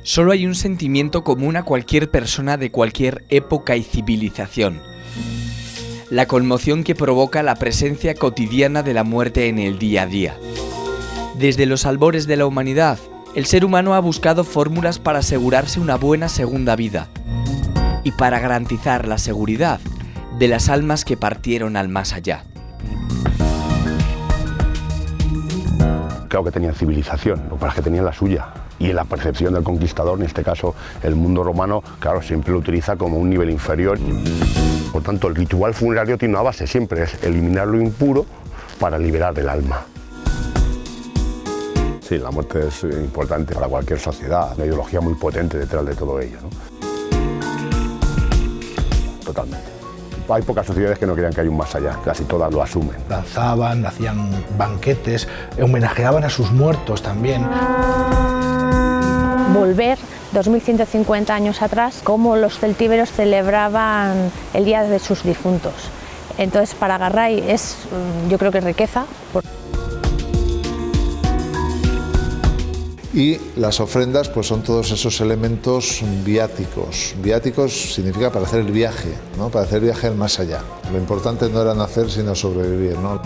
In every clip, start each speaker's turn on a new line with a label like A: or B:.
A: Solo hay un sentimiento común a cualquier persona de cualquier época y civilización: la conmoción que provoca la presencia cotidiana de la muerte en el día a día. Desde los albores de la humanidad, el ser humano ha buscado fórmulas para asegurarse una buena segunda vida y para garantizar la seguridad de las almas que partieron al más allá.
B: Claro que tenían civilización, lo que pasa es que tenían la suya. Y en la percepción del conquistador, en este caso el mundo romano, claro, siempre lo utiliza como un nivel inferior. Por tanto, el ritual funerario tiene una base, siempre es eliminar lo impuro para liberar el alma. Sí, la muerte es importante para cualquier sociedad, una ideología muy potente detrás de todo ello, ¿no? Totalmente. Hay pocas sociedades que no crean que hay un más allá, casi todas lo asumen.
C: Danzaban, hacían banquetes, homenajeaban a sus muertos también.
D: Volver 2150 años atrás, cómo los celtíberos celebraban el día de sus difuntos. Entonces, para Garray yo creo que es riqueza.
E: Y las ofrendas pues son todos esos elementos viáticos. Viáticos significa para hacer el viaje, ¿no? Para hacer el viaje al más allá. Lo importante no era nacer, sino sobrevivir, ¿no?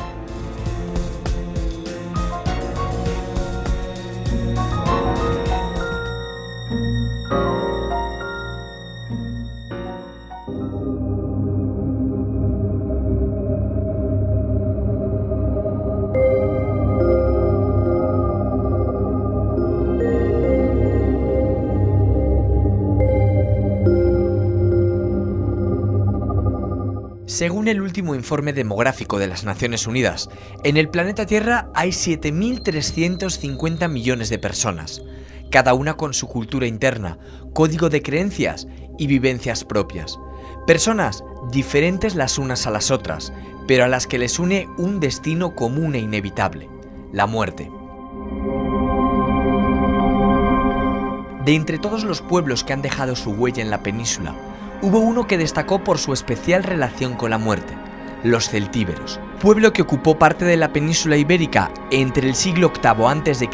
A: Según el último informe demográfico de las Naciones Unidas, en el planeta Tierra hay 7.350 millones de personas, cada una con su cultura interna, código de creencias y vivencias propias. Personas diferentes las unas a las otras, pero a las que les une un destino común e inevitable: la muerte. De entre todos los pueblos que han dejado su huella en la península, hubo uno que destacó por su especial relación con la muerte: los celtíberos, pueblo que ocupó parte de la península ibérica entre el siglo VIII a.C.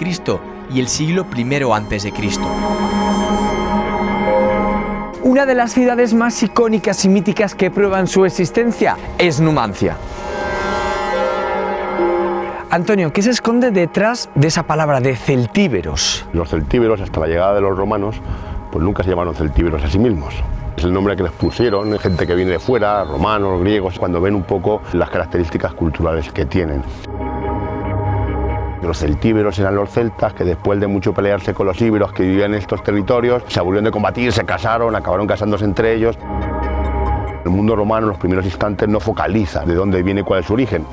A: y el siglo I a.C. Una de las ciudades más icónicas y míticas que prueban su existencia es Numancia. Antonio, ¿qué se esconde detrás de esa palabra de celtíberos?
B: Los celtíberos, hasta la llegada de los romanos, pues nunca se llamaron celtíberos a sí mismos. Es el nombre que les pusieron gente que viene de fuera, romanos, griegos, cuando ven un poco las características culturales que tienen. Los celtíberos eran los celtas que, después de mucho pelearse con los íberos que vivían en estos territorios, se aburrieron de combatir, se casaron, acabaron casándose entre ellos. El mundo romano en los primeros instantes no focaliza de dónde viene y cuál es su origen,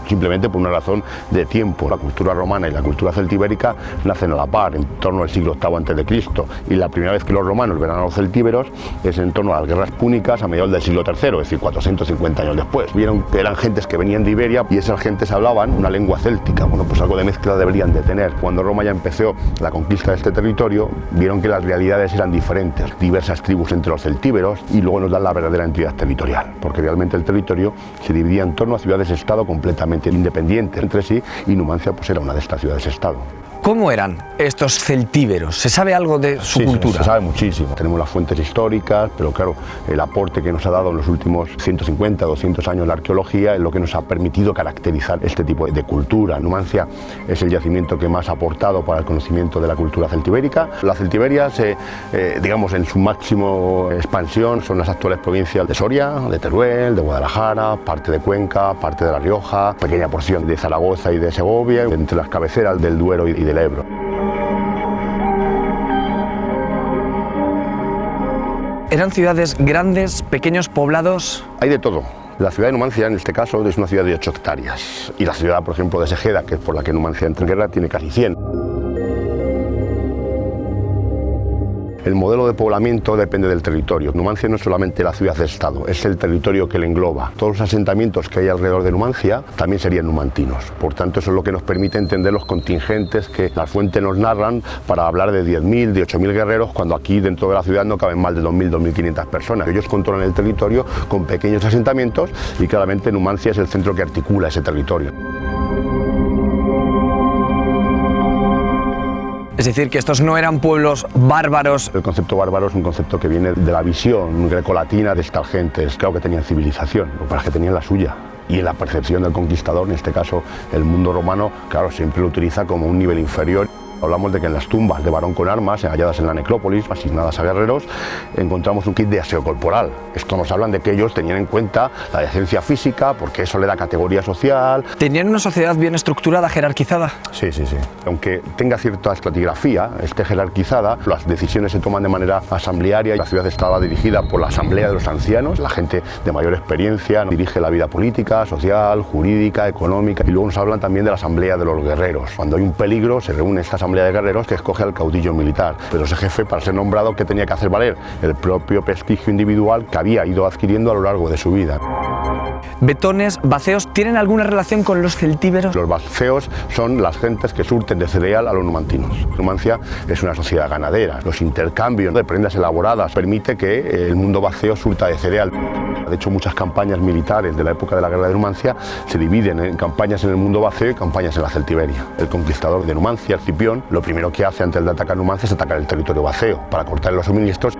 B: simplemente por una razón de tiempo. La cultura romana y la cultura celtibérica nacen a la par, en torno al siglo VIII a.C., y la primera vez que los romanos ven a los celtíberos es en torno a las guerras púnicas a mediados del siglo III, es decir, 450 años después. Vieron que eran gentes que venían de Iberia y esas gentes hablaban una lengua céltica. Bueno, pues algo de mezcla deberían de tener. Cuando Roma ya empezó la conquista de este territorio, vieron que las realidades eran diferentes, diversas tribus entre los celtíberos, y luego nos dan la verdadera entidad territorial, porque realmente el territorio se dividía en torno a ciudades-estado completamente independientes entre sí, y Numancia pues era una de estas ciudades-estado.
A: ¿Cómo eran estos celtíberos? ¿Se sabe algo de su cultura?
B: Se sabe muchísimo. Tenemos las fuentes históricas, pero claro, el aporte que nos ha dado en los últimos 150, 200 años la arqueología es lo que nos ha permitido caracterizar este tipo de cultura. Numancia es el yacimiento que más ha aportado para el conocimiento de la cultura celtibérica. La Celtiberia, digamos, en su máximo expansión, son las actuales provincias de Soria, de Teruel, de Guadalajara, parte de Cuenca, parte de La Rioja, pequeña porción de Zaragoza y de Segovia, entre las cabeceras del Duero y del Ebro.
A: ¿Eran ciudades grandes, pequeños poblados?
B: Hay de todo. La ciudad de Numancia, en este caso, es una ciudad de 8 hectáreas. Y la ciudad, por ejemplo, de Segeda, que es por la que Numancia entra en guerra, tiene casi 100. El modelo de poblamiento depende del territorio. Numancia no es solamente la ciudad-estado, es el territorio que le engloba. Todos los asentamientos que hay alrededor de Numancia también serían numantinos. Por tanto, eso es lo que nos permite entender los contingentes que las fuentes nos narran para hablar de 10.000, de 8.000 guerreros, cuando aquí dentro de la ciudad no caben más de 2.000, 2.500 personas. Ellos controlan el territorio con pequeños asentamientos y claramente Numancia es el centro que articula ese territorio.
A: Es decir, que estos no eran pueblos bárbaros.
B: El concepto bárbaro es un concepto que viene de la visión grecolatina de estas gentes. Claro que tenían civilización, lo que pasa es que tenían la suya. Y en la percepción del conquistador, en este caso el mundo romano, claro, siempre lo utiliza como un nivel inferior. Hablamos de que en las tumbas de varón con armas, halladas en la necrópolis, asignadas a guerreros, encontramos un kit de aseo corporal. Esto nos hablan de que ellos tenían en cuenta la decencia física, porque eso le da categoría social.
A: ¿Tenían una sociedad bien estructurada, jerarquizada?
B: Sí. Aunque tenga cierta estratigrafía, esté jerarquizada, las decisiones se toman de manera asamblearia. La ciudad estaba dirigida por la asamblea de los ancianos, la gente de mayor experiencia dirige la vida política, social, jurídica, económica. Y luego nos hablan también de la asamblea de los guerreros. Cuando hay un peligro, se reúne esta asamblea de guerreros que escoge al caudillo militar, pero ese jefe, para ser nombrado, ¿qué tenía que hacer valer? El propio prestigio individual que había ido adquiriendo a lo largo de su vida.
A: ¿Betones, baceos, tienen alguna relación con los celtíberos?
B: Los baceos son las gentes que surten de cereal a los numantinos. Numancia es una sociedad ganadera. Los intercambios de prendas elaboradas permite que el mundo baceo surta de cereal. De hecho, muchas campañas militares de la época de la guerra de Numancia se dividen en campañas en el mundo baceo y campañas en la Celtiberia. El conquistador de Numancia, Escipión, lo primero que hace antes de atacar Numancia es atacar el territorio baceo para cortar los suministros.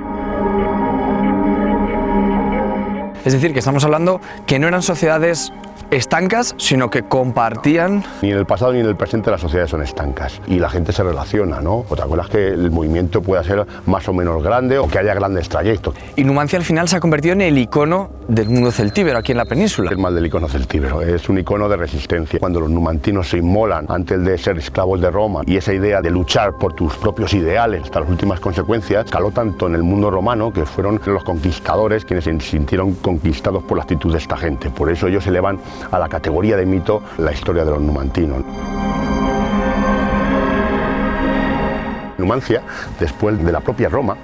A: Es decir, que estamos hablando que no eran sociedades estancas, sino que compartían.
B: Ni en el pasado ni en el presente las sociedades son estancas y la gente se relaciona, ¿no? Otra cosa es que el movimiento pueda ser más o menos grande o que haya grandes trayectos.
A: Y Numancia al final se ha convertido en el icono del mundo celtíbero aquí en la península.
B: Es más del icono celtíbero, es un icono de resistencia. Cuando los numantinos se inmolan antes de ser esclavos de Roma y esa idea de luchar por tus propios ideales hasta las últimas consecuencias caló tanto en el mundo romano que fueron los conquistadores quienes se sintieron conquistados por la actitud de esta gente. Por eso ellos elevan a la categoría de mito la historia de los numantinos. Numancia, después de la propia Roma,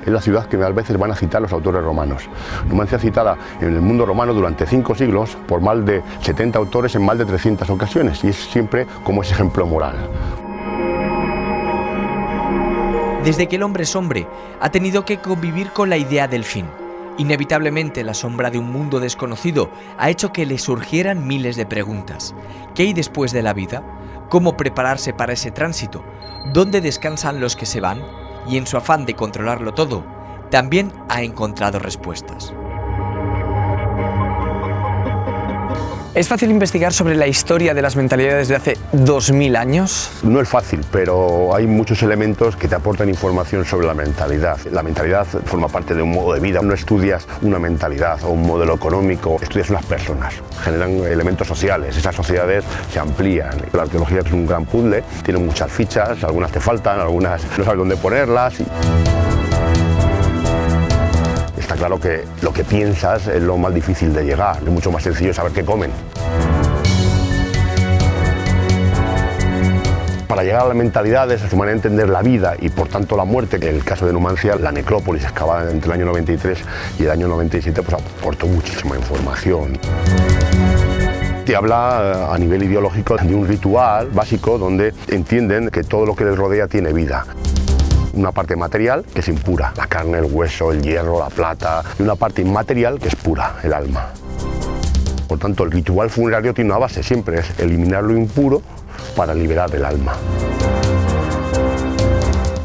B: es la ciudad que más veces van a citar los autores romanos. Numancia citada en el mundo romano durante 5 siglos por más de 70 autores en más de 300 ocasiones y es siempre como ese ejemplo moral.
A: Desde que el hombre es hombre, ha tenido que convivir con la idea del fin. Inevitablemente, la sombra de un mundo desconocido ha hecho que le surgieran miles de preguntas. ¿Qué hay después de la vida? ¿Cómo prepararse para ese tránsito? ¿Dónde descansan los que se van? Y en su afán de controlarlo todo, también ha encontrado respuestas. ¿Es fácil investigar sobre la historia de las mentalidades de hace 2000 años?
B: No es fácil, pero hay muchos elementos que te aportan información sobre la mentalidad. La mentalidad forma parte de un modo de vida. No estudias una mentalidad o un modelo económico, estudias unas personas. Generan elementos sociales, esas sociedades se amplían. La arqueología es un gran puzzle, tiene muchas fichas, algunas te faltan, algunas no sabes dónde ponerlas. Está claro que lo que piensas es lo más difícil de llegar, es mucho más sencillo saber qué comen. Para llegar a las mentalidades, a su manera de entender la vida y por tanto la muerte, que en el caso de Numancia, la necrópolis excavada entre el año 93 y el año 97, pues aportó muchísima información. Te habla a nivel ideológico de un ritual básico donde entienden que todo lo que les rodea tiene vida. Una parte material que es impura, la carne, el hueso, el hierro, la plata, y una parte inmaterial que es pura, el alma. Por tanto, el ritual funerario tiene una base, siempre es eliminar lo impuro para liberar el alma.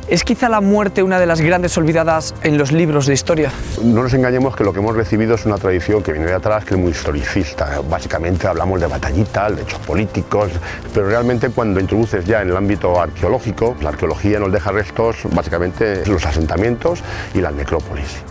A: ¿Es quizá la muerte una de las grandes olvidadas en los libros de historia?
B: No nos engañemos que lo que hemos recibido es una tradición que viene de atrás, que es muy historicista. Básicamente hablamos de batallitas, de hechos políticos, pero realmente cuando introduces ya en el ámbito arqueológico, la arqueología nos deja restos, básicamente los asentamientos y las necrópolis.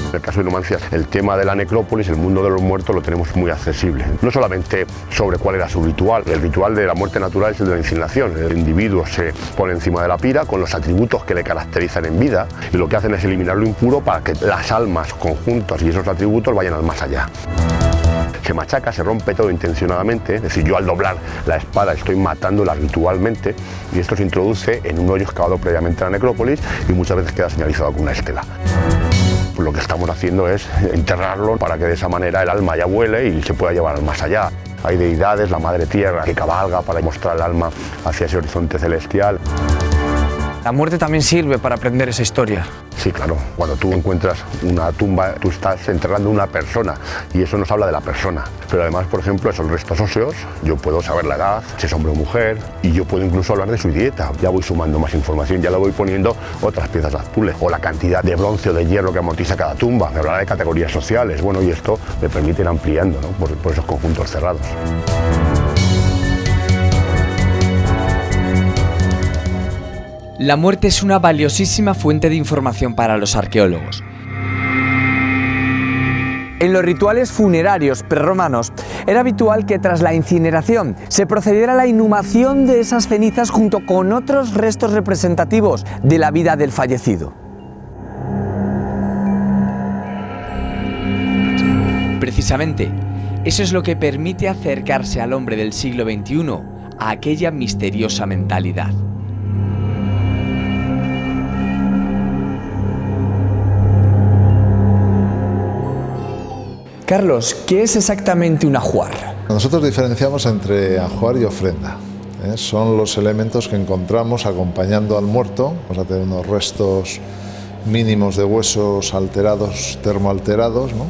B: En el caso de Numancia, el tema de la necrópolis, el mundo de los muertos, lo tenemos muy accesible. No solamente sobre cuál era su ritual, el ritual de la muerte natural es el de la incineración. El individuo se pone encima de la pira con los atributos que le caracterizan en vida y lo que hacen es eliminar lo impuro para que las almas, conjuntos y esos atributos vayan al más allá. se machaca, se rompe todo intencionadamente, es decir, yo al doblar la espada estoy matándola ritualmente y esto se introduce en un hoyo excavado previamente en la necrópolis y muchas veces queda señalizado con una estela. Pues lo que estamos haciendo es enterrarlo para que de esa manera el alma ya vuele y se pueda llevar al más allá. Hay deidades, la Madre Tierra, que cabalga para mostrar el alma hacia ese horizonte celestial.
F: La muerte también sirve para aprender esa historia.
B: Sí, claro. Cuando tú encuentras una tumba, tú estás enterrando una persona y eso nos habla de la persona. Pero además, por ejemplo, esos restos óseos, yo puedo saber la edad, si es hombre o mujer, y yo puedo incluso hablar de su dieta. Ya voy sumando más información, ya le voy poniendo otras piezas al puzzle. O la cantidad de bronce o de hierro que amortiza cada tumba. Me hablará de categorías sociales. Bueno, y esto me permite ir ampliando, ¿no? por esos conjuntos cerrados.
A: La muerte es una valiosísima fuente de información para los arqueólogos.
F: En los rituales funerarios prerromanos era habitual que tras la incineración se procediera a la inhumación de esas cenizas junto con otros restos representativos de la vida del fallecido.
A: Precisamente, eso es lo que permite acercarse al hombre del siglo XXI a aquella misteriosa mentalidad.
F: Carlos, ¿qué es exactamente un ajuar?
E: Nosotros diferenciamos entre ajuar y ofrenda. Son los elementos que encontramos acompañando al muerto. Vamos a tener unos restos mínimos de huesos alterados, termoalterados, ¿no?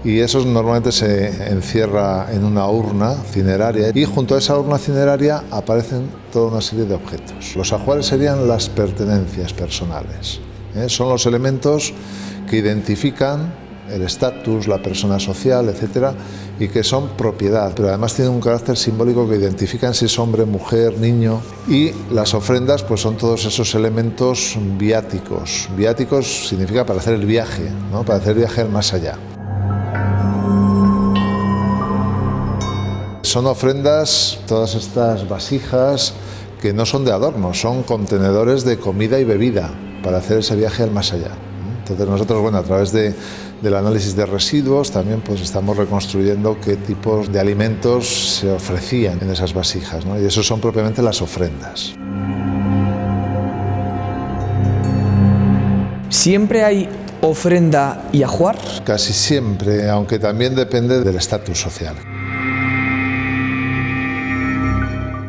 E: Y eso normalmente se encierra en una urna cineraria y junto a esa urna cineraria aparecen toda una serie de objetos. Los ajuares serían las pertenencias personales. Son los elementos que identifican el estatus, la persona social, etcétera, y que son propiedad, pero además tienen un carácter simbólico que identifican si es hombre, mujer, niño. Y las ofrendas pues son todos esos elementos viáticos. Viáticos significa para hacer el viaje, ¿no? Para hacer el viaje al más allá. Son ofrendas, todas estas vasijas, que no son de adorno, son contenedores de comida y bebida para hacer ese viaje al más allá. Entonces nosotros, bueno, a través del análisis de residuos también pues estamos reconstruyendo qué tipos de alimentos se ofrecían en esas vasijas, ¿no? Y eso son propiamente las ofrendas.
F: ¿Siempre hay ofrenda y ajuar?
E: Casi siempre, aunque también depende del estatus social.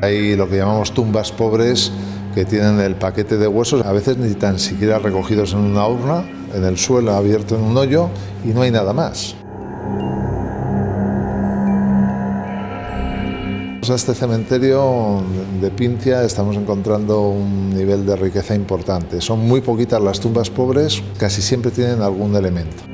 E: Hay lo que llamamos tumbas pobres que tienen el paquete de huesos, a veces ni tan siquiera recogidos en una urna, en el suelo abierto en un hoyo y no hay nada más. En este cementerio de Pintia estamos encontrando un nivel de riqueza importante. Son muy poquitas las tumbas pobres, casi siempre tienen algún elemento.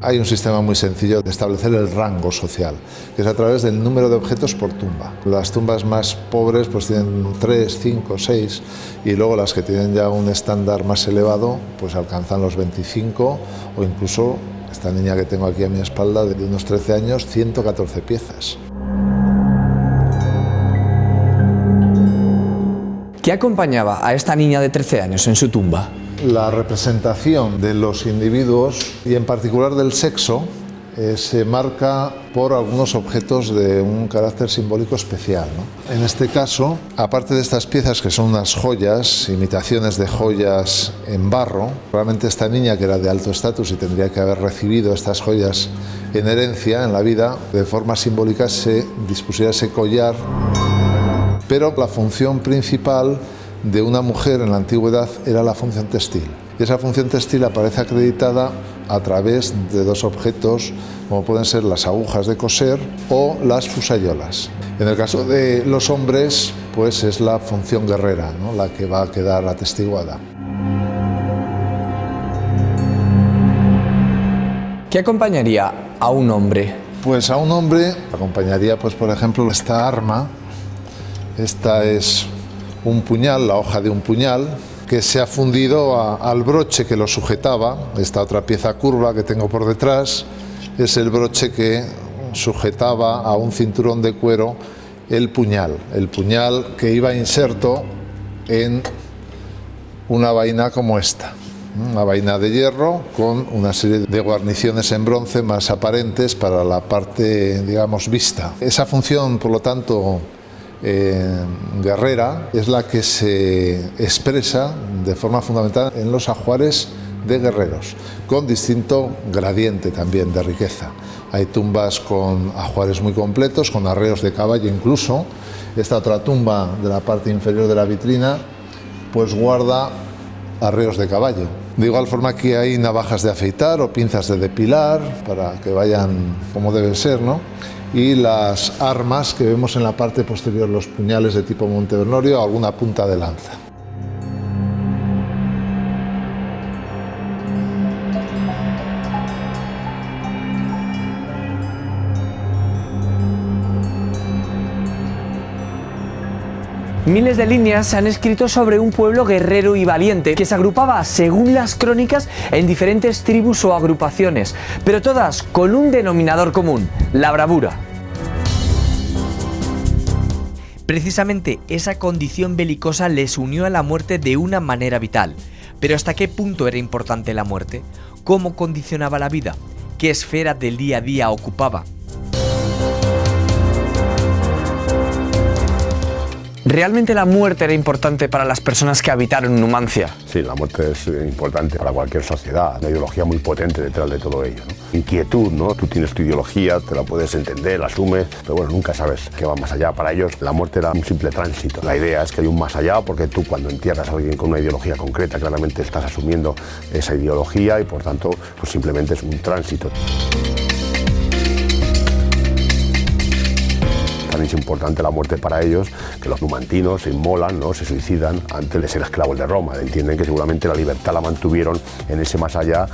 E: Hay un sistema muy sencillo de establecer el rango social, que es a través del número de objetos por tumba. Las tumbas más pobres pues tienen 3, 5, 6 y luego las que tienen ya un estándar más elevado pues alcanzan los 25 o incluso esta niña que tengo aquí a mi espalda de unos 13 años, 114 piezas.
F: ¿Qué acompañaba a esta niña de 13 años en su tumba?
E: La representación de los individuos y en particular del sexo se marca por algunos objetos de un carácter simbólico especial, ¿no? En este caso, aparte de estas piezas que son unas joyas, imitaciones de joyas en barro, realmente esta niña que era de alto estatus y tendría que haber recibido estas joyas en herencia en la vida, de forma simbólica se dispusiera ese collar, pero la función principal de una mujer en la antigüedad era la función textil. Y esa función textil aparece acreditada a través de dos objetos, como pueden ser las agujas de coser o las fusayolas. En el caso de los hombres, pues es la función guerrera, ¿no? La que va a quedar atestiguada.
F: ¿Qué acompañaría a un hombre?
E: Pues a un hombre acompañaría, pues por ejemplo, esta arma. Esta es un puñal, la hoja de un puñal, que se ha fundido al broche que lo sujetaba. Esta otra pieza curva que tengo por detrás es el broche que sujetaba a un cinturón de cuero el puñal que iba inserto en una vaina como esta. una vaina de hierro con una serie de guarniciones en bronce más aparentes para la parte, digamos, vista. Esa función, por lo tanto, guerrera, es la que se expresa de forma fundamental en los ajuares de guerreros, con distinto gradiente también de riqueza. Hay tumbas con ajuares muy completos, con arreos de caballo incluso. Esta otra tumba de la parte inferior de la vitrina pues guarda arreos de caballo. De igual forma que hay navajas de afeitar o pinzas de depilar para que vayan como debe ser, ¿no? Y las armas que vemos en la parte posterior, los puñales de tipo Montevenorio, alguna punta de lanza.
F: Miles de líneas se han escrito sobre un pueblo guerrero y valiente que se agrupaba, según las crónicas, en diferentes tribus o agrupaciones, pero todas con un denominador común: la bravura.
A: Precisamente esa condición belicosa les unió a la muerte de una manera vital. Pero ¿hasta qué punto era importante la muerte? ¿Cómo condicionaba la vida? ¿Qué esfera del día a día ocupaba?
F: ¿Realmente la muerte era importante para las personas que habitaron Numancia?
B: Sí, la muerte es importante para cualquier sociedad, una ideología muy potente detrás de todo ello, ¿no? Inquietud, ¿no? Tú tienes tu ideología, te la puedes entender, la asumes, pero bueno, nunca sabes qué va más allá. Para ellos la muerte era un simple tránsito. La idea es que hay un más allá porque tú cuando entierras a alguien con una ideología concreta, claramente estás asumiendo esa ideología y por tanto pues simplemente es un tránsito. También es importante la muerte para ellos, que los numantinos se inmolan, ¿no? Se suicidan antes de ser esclavos de Roma. Entienden que seguramente la libertad la mantuvieron en ese más allá.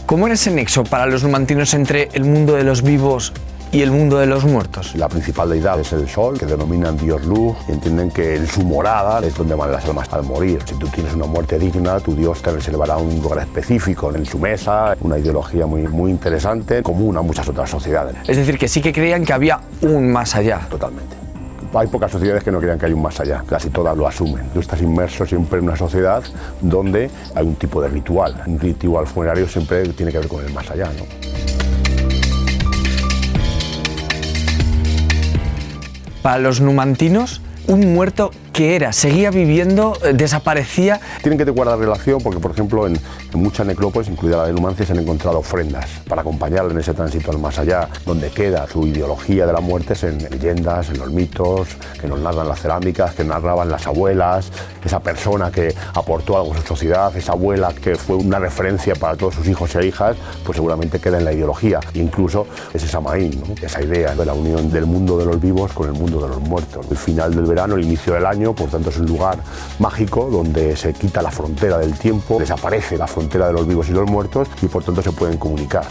F: ¿Cómo era ese nexo para los numantinos entre el mundo de los vivos y el mundo de los muertos?
B: La principal deidad es el sol, que denominan Dios luz, y entienden que en su morada es donde van las almas al morir. Si tú tienes una muerte digna, tu Dios te reservará un lugar específico en su mesa, una ideología muy interesante, común a muchas otras sociedades.
F: Es decir, que sí que creían que había un más allá.
B: Totalmente. Hay pocas sociedades que no crean que hay un más allá, casi todas lo asumen. Tú estás inmerso siempre en una sociedad donde hay un tipo de ritual. Un ritual funerario siempre tiene que ver con el más allá, ¿no?
F: Para los numantinos, un muerto, ¿qué era? ¿Seguía viviendo? ¿Desaparecía?
B: Tienen que guardar relación porque, por ejemplo, en muchas necrópolis, incluida la de Numancia, se han encontrado ofrendas para acompañarle en ese tránsito al más allá. Donde queda su ideología de la muerte es en leyendas, en los mitos, que nos narran las cerámicas, que narraban las abuelas, esa persona que aportó algo a su sociedad, esa abuela que fue una referencia para todos sus hijos e hijas, pues seguramente queda en la ideología. Incluso ese Samaín, ¿no? Esa idea de la unión del mundo de los vivos con el mundo de los muertos. El final del verano, el inicio del año, por tanto es un lugar mágico donde se quita la frontera del tiempo, desaparece la frontera de los vivos y los muertos y por tanto se pueden comunicar.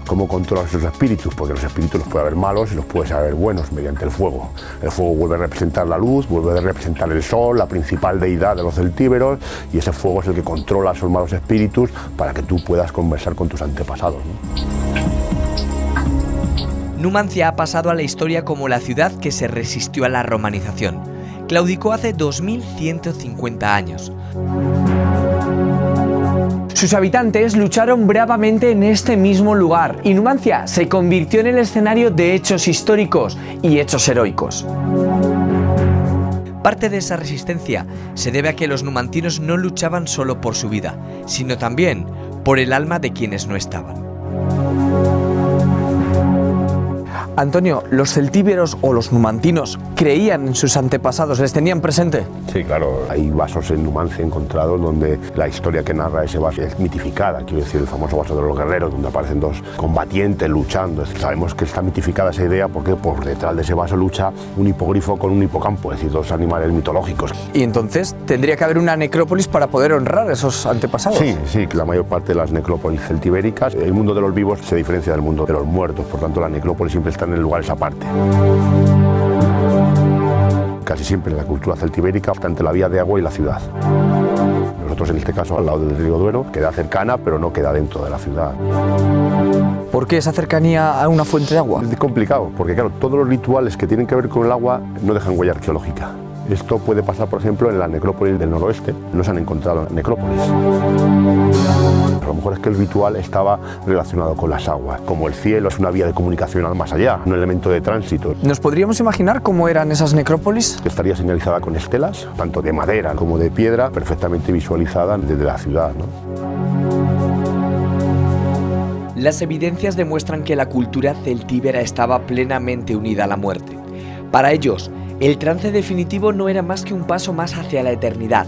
B: ¿Cómo controlar sus espíritus? Porque los espíritus los puede haber malos y los puede haber buenos mediante el fuego. El fuego vuelve a representar la luz, vuelve a representar el sol, la principal deidad de los celtíberos, y ese fuego es el que controla a esos malos espíritus para que tú puedas conversar con tus antepasados, ¿no?
A: Numancia ha pasado a la historia como la ciudad que se resistió a la romanización. Claudicó hace 2150 años.
F: Sus habitantes lucharon bravamente en este mismo lugar y Numancia se convirtió en el escenario de hechos históricos y hechos heroicos.
A: Parte de esa resistencia se debe a que los numantinos no luchaban solo por su vida, sino también por el alma de quienes no estaban.
F: Antonio, ¿los celtíberos o los numantinos creían en sus antepasados? ¿Les tenían presente?
B: Sí, claro. Hay vasos en Numancia encontrados donde la historia que narra ese vaso es mitificada. Quiero decir, el famoso vaso de los guerreros, donde aparecen dos combatientes luchando. Sabemos que está mitificada esa idea porque por detrás de ese vaso lucha un hipogrifo con un hipocampo, es decir, dos animales mitológicos.
F: Y entonces tendría que haber una necrópolis para poder honrar a esos antepasados.
B: Sí, la mayor parte de las necrópolis celtibéricas, el mundo de los vivos se diferencia del mundo de los muertos, por tanto la necrópolis siempre está en lugares aparte. Casi siempre en la cultura celtibérica está entre la vía de agua y la ciudad. Nosotros en este caso al lado del río Duero, queda cercana pero no queda dentro de la ciudad.
F: ¿Por qué esa cercanía a una fuente de agua?
B: Es complicado, porque claro, todos los rituales que tienen que ver con el agua no dejan huella arqueológica. Esto puede pasar, por ejemplo, en la necrópolis del noroeste. No se han encontrado necrópolis. A lo mejor es que el ritual estaba relacionado con las aguas. Como el cielo es una vía de comunicación al más allá, un elemento de tránsito.
F: ¿Nos podríamos imaginar cómo eran esas necrópolis?
B: Estaría señalizada con estelas, tanto de madera como de piedra, perfectamente visualizada desde la ciudad, ¿no?
A: Las evidencias demuestran que la cultura celtíbera estaba plenamente unida a la muerte. Para ellos, el trance definitivo no era más que un paso más hacia la eternidad.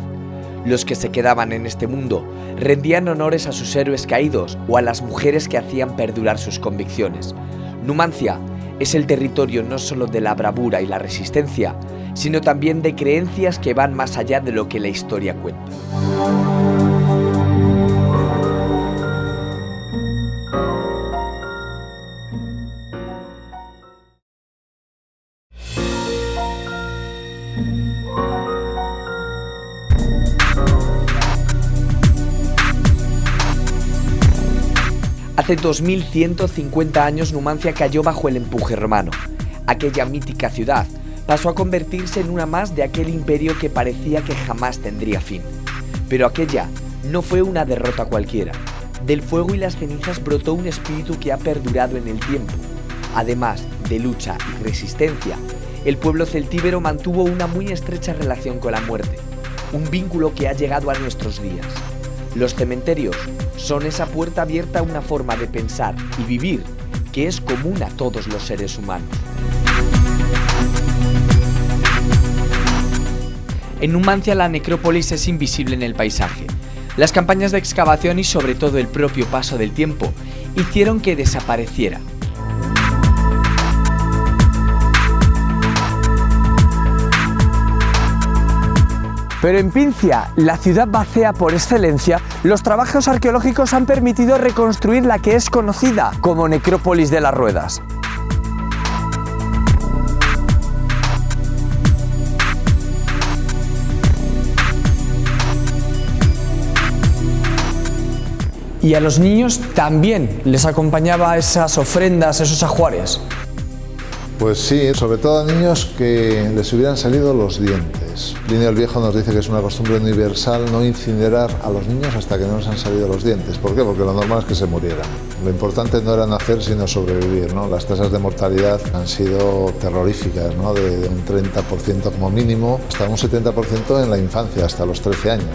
A: Los que se quedaban en este mundo rendían honores a sus héroes caídos o a las mujeres que hacían perdurar sus convicciones. Numancia es el territorio no solo de la bravura y la resistencia, sino también de creencias que van más allá de lo que la historia cuenta. Hace 2150 años Numancia cayó bajo el empuje romano. Aquella mítica ciudad pasó a convertirse en una más de aquel imperio que parecía que jamás tendría fin. Pero aquella no fue una derrota cualquiera. Del fuego y las cenizas brotó un espíritu que ha perdurado en el tiempo. Además de lucha y resistencia, el pueblo celtíbero mantuvo una muy estrecha relación con la muerte, un vínculo que ha llegado a nuestros días. Los cementerios son esa puerta abierta a una forma de pensar y vivir que es común a todos los seres humanos. En Numancia la necrópolis es invisible en el paisaje. Las campañas de excavación y sobre todo el propio paso del tiempo hicieron que desapareciera.
F: Pero en Pincia, la ciudad vacía por excelencia, los trabajos arqueológicos han permitido reconstruir la que es conocida como Necrópolis de las Ruedas. Y a los niños también les acompañaba esas ofrendas, esos ajuares.
E: Pues sí, sobre todo a niños que les hubieran salido los dientes. Plinio el Viejo nos dice que es una costumbre universal no incinerar a los niños hasta que no les han salido los dientes. ¿Por qué? Porque lo normal es que se murieran. Lo importante no era nacer, sino sobrevivir, ¿no? Las tasas de mortalidad han sido terroríficas, ¿no? De un 30% como mínimo hasta un 70% en la infancia, hasta los 13 años.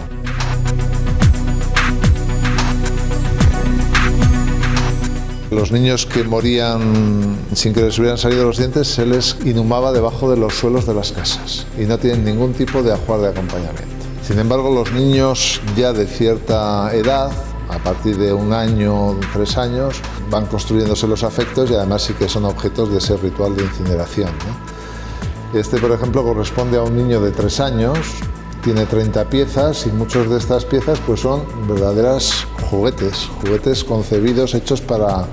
E: Los niños que morían sin que les hubieran salido los dientes se les inhumaba debajo de los suelos de las casas y no tienen ningún tipo de ajuar de acompañamiento. Sin embargo, los niños ya de cierta edad, a partir de 1 año, 3 años, van construyéndose los afectos y además sí que son objetos de ese ritual de incineración, ¿no? Este, por ejemplo, corresponde a un niño de 3 años, tiene 30 piezas y muchas de estas piezas pues son verdaderas juguetes concebidos, hechos para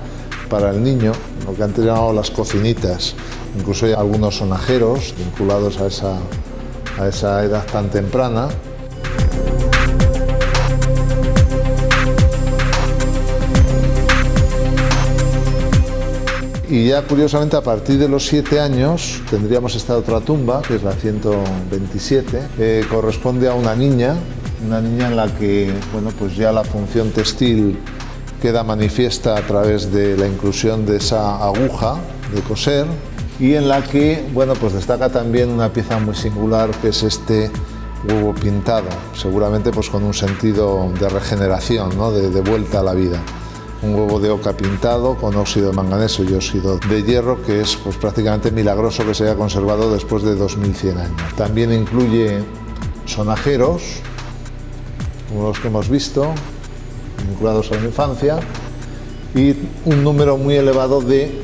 E: el niño, lo que antes llamaban las cocinitas. Incluso hay algunos sonajeros vinculados a esa edad tan temprana. Y ya curiosamente a partir de los 7 años tendríamos esta otra tumba, que es la 127, corresponde a una niña en la que bueno, pues ya la función textil queda manifiesta a través de la inclusión de esa aguja de coser y en la que bueno, pues destaca también una pieza muy singular que es este huevo pintado, seguramente pues con un sentido de regeneración, ¿no? de vuelta a la vida. Un huevo de oca pintado con óxido de manganeso y óxido de hierro que es pues, prácticamente milagroso que se haya conservado después de 2100 años. También incluye sonajeros, como los que hemos visto, vinculados a la infancia, y un número muy elevado de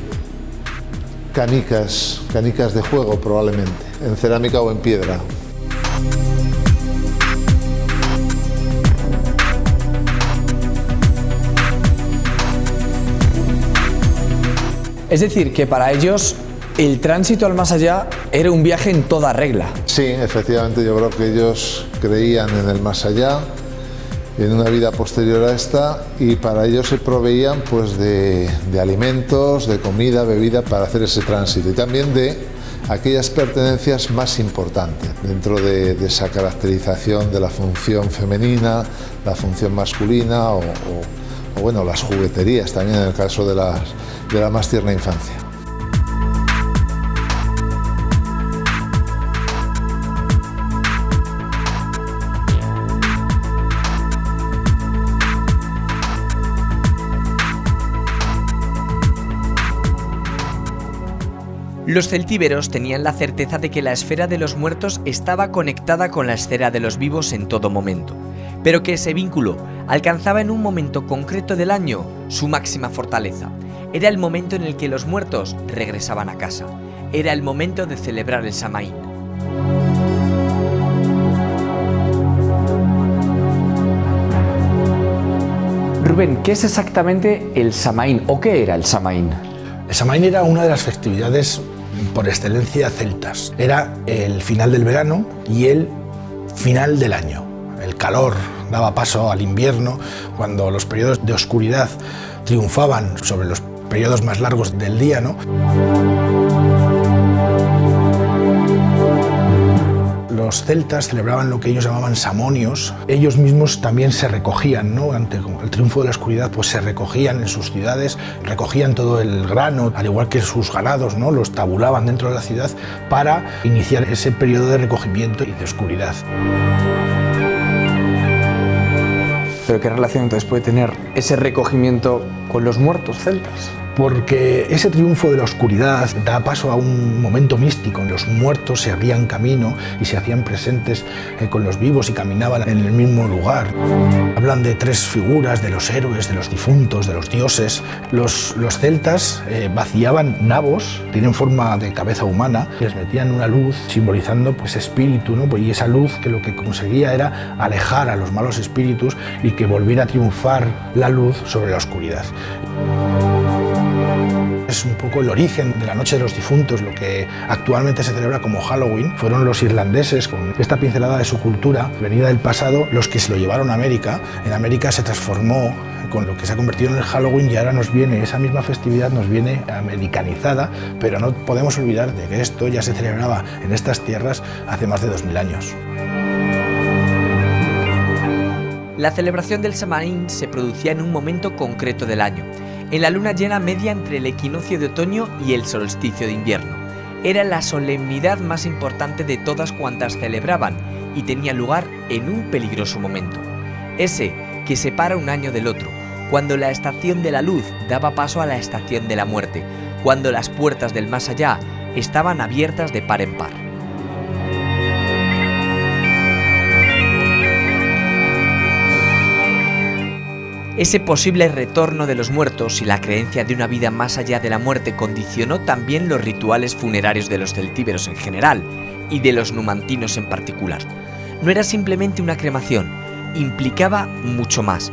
E: canicas de juego probablemente, en cerámica o en piedra.
F: Es decir, que para ellos el tránsito al más allá era un viaje en toda regla.
E: Sí, efectivamente, yo creo que ellos creían en el más allá. en una vida posterior a esta, y para ello se proveían pues de alimentos, de comida, bebida para hacer ese tránsito, y también de aquellas pertenencias más importantes dentro de esa caracterización de la función femenina, la función masculina o bueno, las jugueterías también en el caso de la más tierna infancia.
A: Los celtíberos tenían la certeza de que la esfera de los muertos estaba conectada con la esfera de los vivos en todo momento, pero que ese vínculo alcanzaba en un momento concreto del año su máxima fortaleza. Era el momento en el que los muertos regresaban a casa. Era el momento de celebrar el Samaín.
F: Rubén, ¿qué es exactamente el Samaín o qué era el Samaín?
C: El Samaín era una de las festividades por excelencia celtas. Era el final del verano y el final del año. El calor daba paso al invierno, cuando los periodos de oscuridad triunfaban sobre los periodos más largos del día, ¿no? Los celtas celebraban lo que ellos llamaban samonios. Ellos mismos también se recogían, ¿no? Ante el triunfo de la oscuridad, pues se recogían en sus ciudades, recogían todo el grano, al igual que sus ganados, ¿no? Los tabulaban dentro de la ciudad para iniciar ese periodo de recogimiento y de oscuridad.
F: ¿Pero qué relación entonces puede tener ese recogimiento con los muertos celtas?
C: Porque ese triunfo de la oscuridad da paso a un momento místico. Los muertos se abrían camino y se hacían presentes con los vivos y caminaban en el mismo lugar. Hablan de tres figuras, de los héroes, de los difuntos, de los dioses. Los celtas vaciaban nabos, tienen forma de cabeza humana, les metían una luz simbolizando pues espíritu, ¿no? Y esa luz que lo que conseguía era alejar a los malos espíritus y que volviera a triunfar la luz sobre la oscuridad. Es un poco el origen de la Noche de los Difuntos, lo que actualmente se celebra como Halloween. Fueron los irlandeses, con esta pincelada de su cultura venida del pasado, los que se lo llevaron a América. En América se transformó con lo que se ha convertido en el Halloween y ahora nos viene, esa misma festividad nos viene americanizada, pero no podemos olvidar de que esto ya se celebraba en estas tierras hace más de 2000 años.
A: La celebración del Samaín se producía en un momento concreto del año, en la luna llena media entre el equinoccio de otoño y el solsticio de invierno. Era la solemnidad más importante de todas cuantas celebraban y tenía lugar en un peligroso momento. Ese que separa un año del otro, cuando la estación de la luz daba paso a la estación de la muerte, cuando las puertas del más allá estaban abiertas de par en par. Ese posible retorno de los muertos y la creencia de una vida más allá de la muerte condicionó también los rituales funerarios de los celtíberos en general y de los numantinos en particular. No era simplemente una cremación, implicaba mucho más.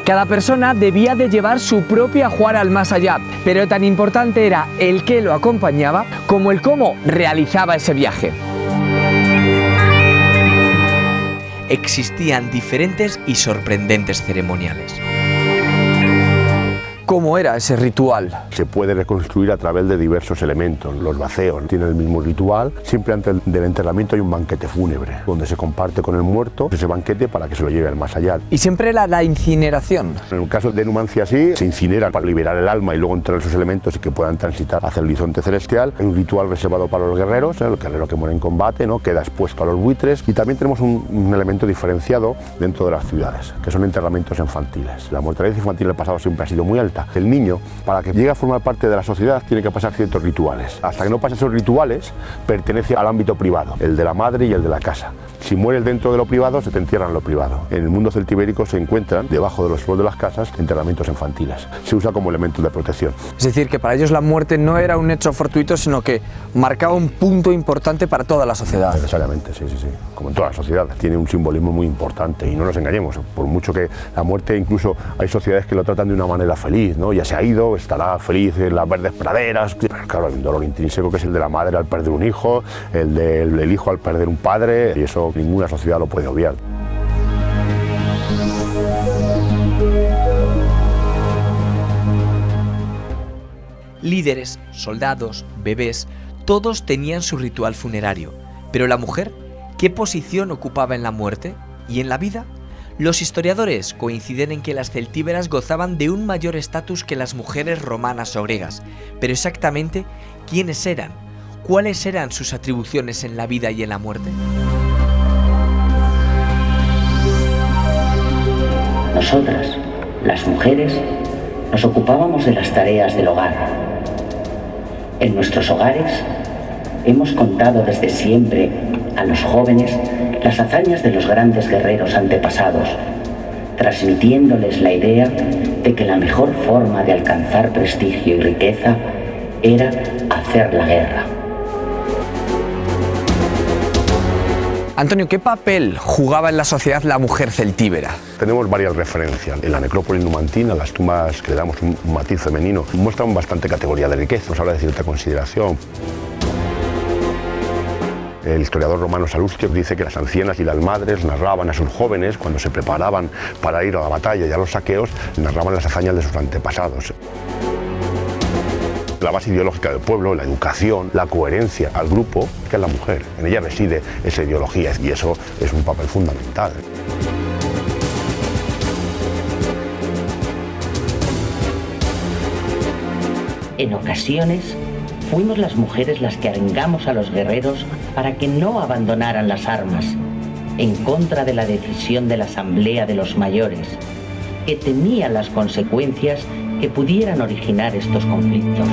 F: Cada persona debía de llevar su propio ajuar al más allá, pero tan importante era el que lo acompañaba como el cómo realizaba ese viaje.
A: Existían diferentes y sorprendentes ceremoniales.
F: ¿Cómo era ese ritual?
B: Se puede reconstruir a través de diversos elementos. Los baceos tienen el mismo ritual. Siempre antes del enterramiento hay un banquete fúnebre, donde se comparte con el muerto ese banquete para que se lo lleve al más allá.
F: Y siempre la incineración.
B: En el caso de Numancia sí, se incinera para liberar el alma y luego entrar esos elementos y que puedan transitar hacia el horizonte celestial. Hay un ritual reservado para los guerreros, el guerrero que muere en combate, ¿no? Queda expuesto a los buitres. Y también tenemos un elemento diferenciado dentro de las ciudades, que son enterramientos infantiles. La mortalidad infantil del pasado siempre ha sido muy alta. El niño, para que llegue a formar parte de la sociedad, tiene que pasar ciertos rituales. Hasta que no pase esos rituales, pertenece al ámbito privado, el de la madre y el de la casa. Si mueres dentro de lo privado, se te entierra en lo privado. En el mundo celtibérico se encuentran, debajo de los suelos de las casas, enterramientos infantiles. Se usa como elemento de protección.
F: Es decir, que para ellos la muerte no era un hecho fortuito, sino que marcaba un punto importante para toda la sociedad.
B: Necesariamente, sí. Como en toda la sociedad, tiene un simbolismo muy importante. Y no nos engañemos, por mucho que la muerte, incluso hay sociedades que lo tratan de una manera feliz, ¿no? Ya se ha ido, estará feliz en las verdes praderas. Pero claro, hay un dolor intrínseco que es el de la madre al perder un hijo, el del hijo al perder un padre, y eso ninguna sociedad lo puede obviar.
A: Líderes, soldados, bebés, todos tenían su ritual funerario. Pero la mujer, ¿qué posición ocupaba en la muerte y en la vida? Los historiadores coinciden en que las celtíberas gozaban de un mayor estatus que las mujeres romanas o griegas. Pero exactamente, ¿quiénes eran? ¿Cuáles eran sus atribuciones en la vida y en la muerte?
G: Nosotras, las mujeres, nos ocupábamos de las tareas del hogar. En nuestros hogares hemos contado desde siempre a los jóvenes las hazañas de los grandes guerreros antepasados, transmitiéndoles la idea de que la mejor forma de alcanzar prestigio y riqueza era hacer la guerra.
F: Antonio, ¿qué papel jugaba en la sociedad la mujer celtíbera?
B: Tenemos varias referencias. En la necrópolis numantina, las tumbas que le damos un matiz femenino muestran bastante categoría de riqueza, nos habla de cierta consideración. El historiador romano Salustio dice que las ancianas y las madres narraban a sus jóvenes, cuando se preparaban para ir a la batalla y a los saqueos, narraban las hazañas de sus antepasados. La base ideológica del pueblo, la educación, la coherencia al grupo, que es la mujer. En ella reside esa ideología y eso es un papel fundamental.
G: En ocasiones, fuimos las mujeres las que arengamos a los guerreros para que no abandonaran las armas, en contra de la decisión de la Asamblea de los Mayores, que temía las consecuencias que pudieran originar estos conflictos.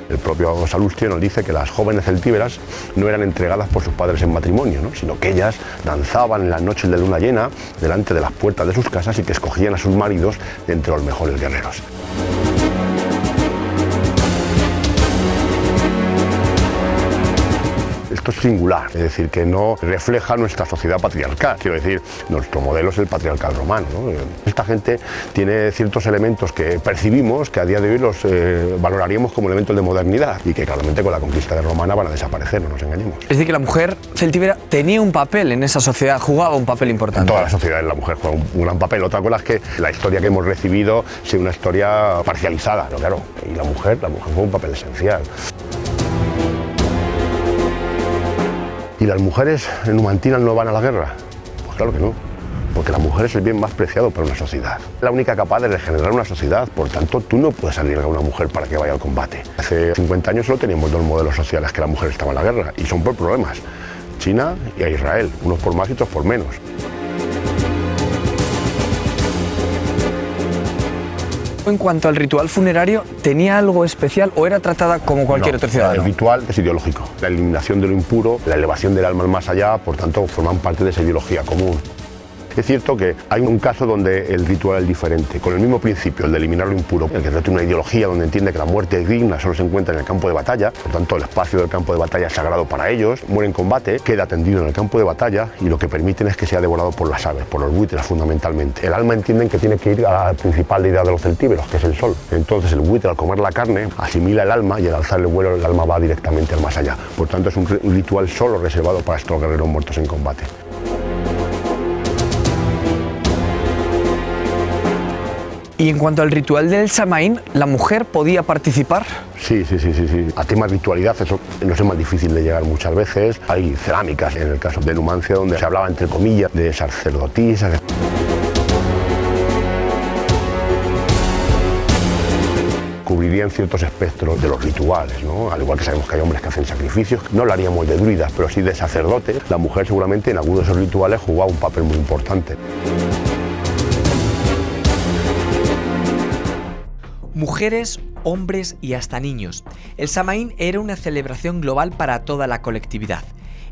B: El propio Salustio nos dice que las jóvenes celtíberas no eran entregadas por sus padres en matrimonio, ¿no? Sino que ellas danzaban en las noches de luna llena delante de las puertas de sus casas y que escogían a sus maridos de entre los mejores guerreros. Esto es singular, es decir, que no refleja nuestra sociedad patriarcal. Quiero decir, nuestro modelo es el patriarcal romano, ¿no? Esta gente tiene ciertos elementos que percibimos que a día de hoy los valoraríamos como elementos de modernidad y que claramente con la conquista romana van a desaparecer, no nos engañemos.
F: Es decir, que la mujer celtíbera tenía un papel en esa sociedad, jugaba un papel importante.
B: En todas las sociedades la mujer juega un gran papel. Otra cosa es que la historia que hemos recibido sea una historia parcializada, ¿no? Claro, y la mujer juega un papel esencial. ¿Y las mujeres numantinas no van a la guerra? Pues claro que no, porque la mujer es el bien más preciado para una sociedad. Es la única capaz de regenerar una sociedad, por tanto tú no puedes arriesgar a una mujer para que vaya al combate. Hace 50 años solo teníamos dos modelos sociales que la mujer estaba en la guerra, y son por problemas. China y a Israel, unos por más y otros por menos.
F: En cuanto al ritual funerario, ¿tenía algo especial o era tratada como cualquier otro ciudadano?
B: El ritual es ideológico. La eliminación de lo impuro, la elevación del alma al más allá, por tanto, forman parte de esa ideología común. Es cierto que hay un caso donde el ritual es diferente, con el mismo principio, el de eliminar lo impuro. El guerrero tiene una ideología donde entiende que la muerte es digna, solo se encuentra en el campo de batalla, por tanto el espacio del campo de batalla es sagrado para ellos, muere en combate, queda tendido en el campo de batalla y lo que permiten es que sea devorado por las aves, por los buitres fundamentalmente. El alma entienden que tiene que ir a la principal deidad de los celtíberos, que es el sol. Entonces el buitre al comer la carne asimila el alma y al alzar el vuelo el alma va directamente al más allá. Por tanto es un ritual solo reservado para estos guerreros muertos en combate.
F: Y en cuanto al ritual del Samaín, ¿la mujer podía participar?
B: Sí. A temas de ritualidad eso nos es más difícil de llegar muchas veces. Hay cerámicas, en el caso de Numancia, donde se hablaba entre comillas de sacerdotisas. Cubrirían ciertos espectros de los rituales, ¿no? Al igual que sabemos que hay hombres que hacen sacrificios, no hablaríamos de druidas, pero sí de sacerdotes. La mujer seguramente en algunos de esos rituales jugaba un papel muy importante.
A: Mujeres, hombres y hasta niños. El Samaín era una celebración global para toda la colectividad,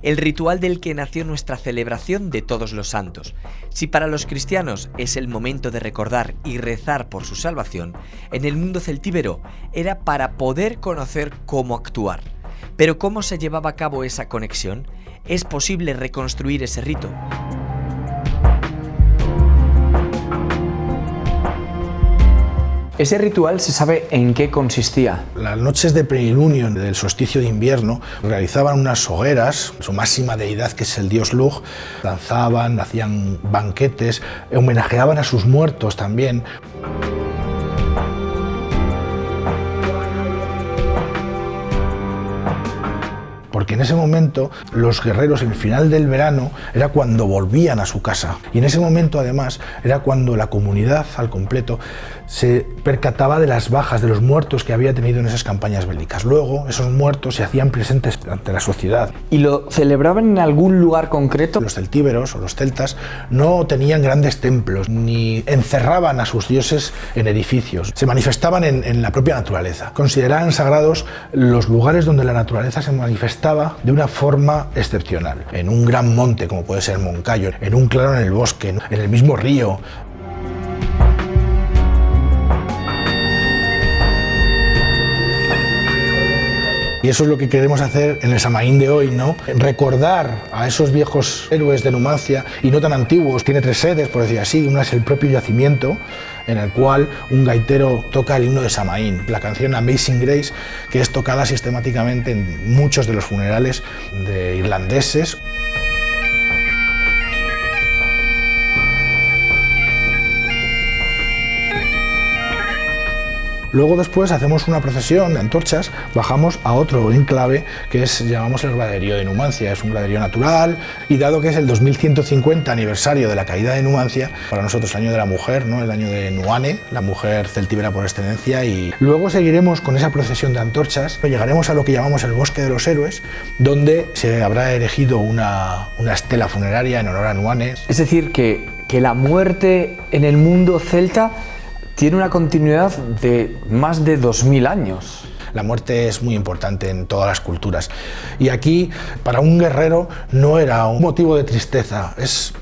A: el ritual del que nació nuestra celebración de Todos los Santos. Si para los cristianos es el momento de recordar y rezar por su salvación, en el mundo celtíbero era para poder conocer cómo actuar. Pero ¿cómo se llevaba a cabo esa conexión? ¿Es posible reconstruir ese rito?
F: ¿Ese ritual se sabe en qué consistía?
C: Las noches de plenilunio del solsticio de invierno realizaban unas hogueras, su máxima deidad, que es el dios Lugh, danzaban, hacían banquetes, homenajeaban a sus muertos también. Porque en ese momento los guerreros, en el final del verano, era cuando volvían a su casa. Y en ese momento, además, era cuando la comunidad al completo se percataba de las bajas, de los muertos que había tenido en esas campañas bélicas. Luego, esos muertos se hacían presentes ante la sociedad.
F: ¿Y lo celebraban en algún lugar concreto?
C: Los celtíberos o los celtas no tenían grandes templos, ni encerraban a sus dioses en edificios. Se manifestaban en la propia naturaleza. Consideraban sagrados los lugares donde la naturaleza se manifestaba de una forma excepcional. En un gran monte, como puede ser Moncayo, en un claro en el bosque, en el mismo río. Y eso es lo que queremos hacer en el Samaín de hoy, ¿no? Recordar a esos viejos héroes de Numancia, y no tan antiguos. Tiene 3 sedes, por decir así. Una es el propio yacimiento, en el cual un gaitero toca el himno de Samaín, la canción Amazing Grace, que es tocada sistemáticamente en muchos de los funerales de irlandeses. Luego después hacemos una procesión de antorchas, bajamos a otro enclave que llamamos el graderío de Numancia. Es un graderío natural, y dado que es el 2150 aniversario de la caída de Numancia, para nosotros el año de la mujer, ¿no? El año de Nuane, la mujer celtíbera por excelencia. Y luego seguiremos con esa procesión de antorchas, llegaremos a lo que llamamos el Bosque de los Héroes, donde se habrá erigido una estela funeraria en honor a Nuane.
F: Es decir, que la muerte en el mundo celta tiene una continuidad de más de 2000 años.
C: La muerte es muy importante en todas las culturas, y aquí para un guerrero no era un motivo de tristeza, es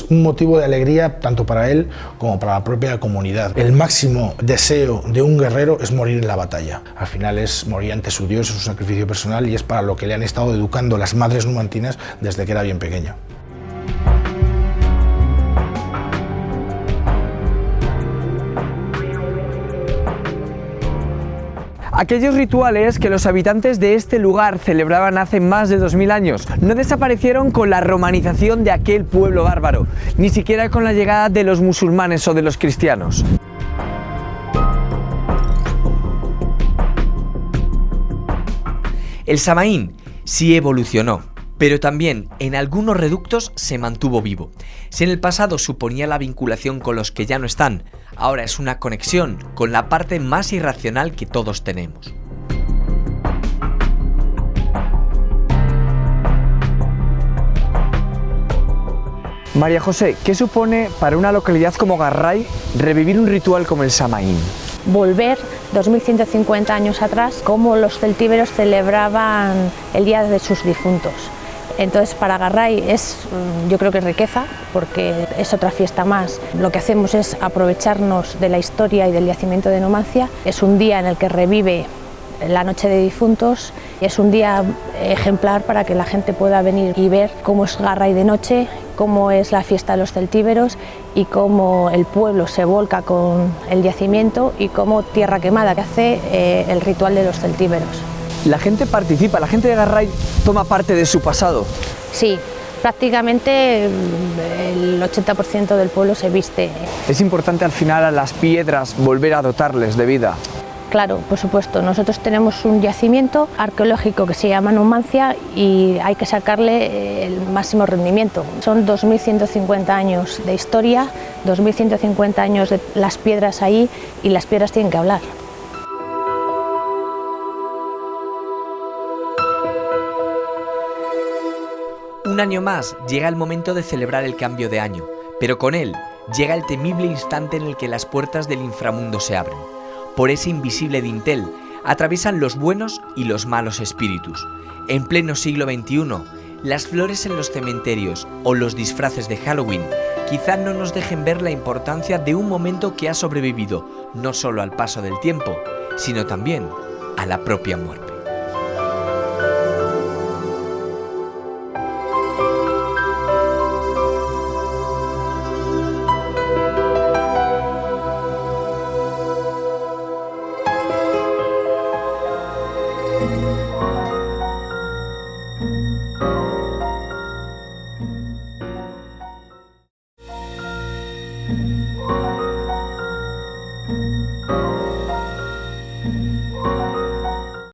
C: un motivo de alegría tanto para él como para la propia comunidad. El máximo deseo de un guerrero es morir en la batalla. Al final es morir ante su Dios, es un sacrificio personal, y es para lo que le han estado educando las madres numantinas desde que era bien pequeño.
F: Aquellos rituales que los habitantes de este lugar celebraban hace más de 2000 años no desaparecieron con la romanización de aquel pueblo bárbaro, ni siquiera con la llegada de los musulmanes o de los cristianos.
A: El Samaín sí evolucionó, pero también en algunos reductos se mantuvo vivo. Si en el pasado suponía la vinculación con los que ya no están, ahora es una conexión con la parte más irracional que todos tenemos.
F: María José, ¿qué supone para una localidad como Garray revivir un ritual como el Samaín?
D: Volver 2150 años atrás, cómo los celtíberos celebraban el Día de sus difuntos. Entonces para Garray yo creo que es riqueza, porque es otra fiesta más. Lo que hacemos es aprovecharnos de la historia y del yacimiento de Numancia. Es un día en el que revive la noche de difuntos, y es un día ejemplar para que la gente pueda venir y ver cómo es Garray de noche, cómo es la fiesta de los celtíberos y cómo el pueblo se volca con el yacimiento, y cómo Tierra Quemada que hace el ritual de los celtíberos.
F: La gente participa, la gente de Garray toma parte de su pasado.
D: Sí, prácticamente el 80% del pueblo se viste.
F: Es importante al final a las piedras volver a dotarles de vida.
D: Claro, por supuesto. Nosotros tenemos un yacimiento arqueológico que se llama Numancia, y hay que sacarle el máximo rendimiento. Son 2150 años de historia, 2150 años de las piedras ahí, y las piedras tienen que hablar.
A: Un año más llega el momento de celebrar el cambio de año, pero con él llega el temible instante en el que las puertas del inframundo se abren. Por ese invisible dintel atraviesan los buenos y los malos espíritus. En pleno siglo XXI, las flores en los cementerios o los disfraces de Halloween quizá no nos dejen ver la importancia de un momento que ha sobrevivido no solo al paso del tiempo, sino también a la propia muerte.